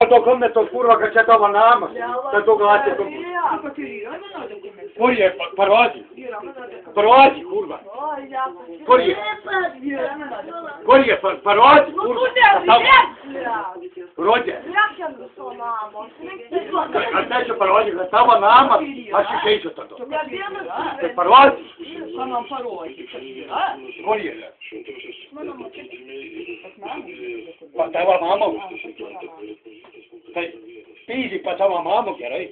Dokumento kurva, kad čia tavo namas, kad tu galėsi Kur jie, parodyk. Parodyk, kurva. Kur jie? Kur jie, parodyk, kurva. Rodė. Aš nešiu parodyk, kad tavo namas, aš išeisiu tada. Tai parodyk. Kur jie? Tavo mama. Tai pyzi pa tavo mamą, gerai.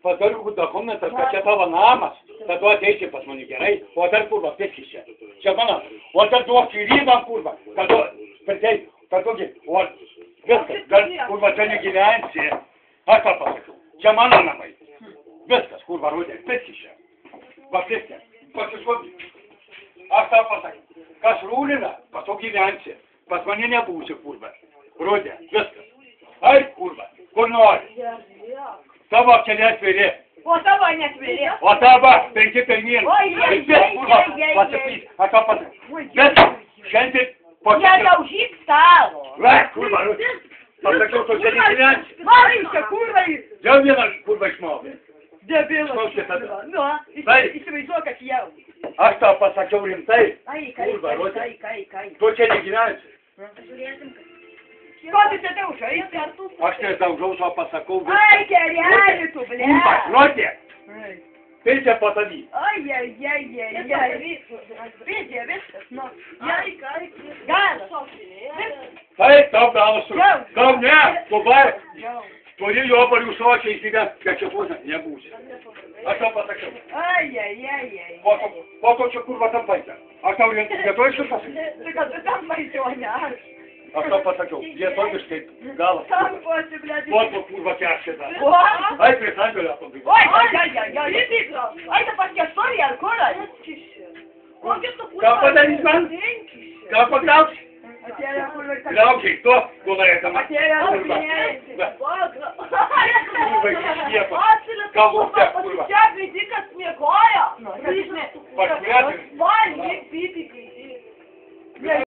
Padark dokumentas, kad čia tavo namas, tad tu ateisi pas mane, gerai. O dar kurva, pėskis čia. Čia mano. O dar duok įrybam, kurva. Kad tu, pritei, kad tu, o viskas, dar kurva, čia negyvensi. Aš tą pasakiau. Čia mano namai. Viskas, kurva, rodė, pėskis čia. Pėskis, pasiskodik. Aš tą pasakiau. Kas rūlina, pas tu gyvensi. Pas mane nebūsi, kurva. Rodė, viskas. Ai, kurva, kur nori. Tavo keli atviri. O tavo netviri. O tavo 5 pirmyn. Kurva, pasakys, aš tą pasakiau. Bet šiandien Nedaužyk stalo. Kurva, pasakiau, tu čia negyvensi. Varyšia, kurva. Jau vieną kurva išmokė. Debilas. Klausyk tada. Nu, įsivaizduok, kad jau. Aš tą pasakiau rimtai. Kurva, rodė. kai. Tu čia negyvensi. Ko tu čia daužai? Aš nedaužau, to pasakau. Ai, gereli tu, ble. Kurva, rodė. Tai čia patavyk. Ai. Vidė, viskas. Nu, galas. Taip, tau galas. Gal ne, tu bai. Turi jo parių šočiai įsigyventi, kad čia pusė nebūsi. Aš tau pasakiau. Ai. Po to čia kurva tampaitė. Aš tau lietuviškai pasakiau. Tai kad tu tampaitė, o ne aš. Aš tau pasakiau, lietuviškai galas. Tamposi, blėdį. Po kurva keškėta. O? Ai, prie sandėlio pabaigai. Oi, įtikro. Ai, ta pas keštorį ar kur? Ką padarys man? Ką pagrausi? Atėjo kurva. Graužiai, tu, gulaitama. Atėjo kurva. Kurva. Čia vidikas miegojo. Paskui. Valgyk, pyti, kai.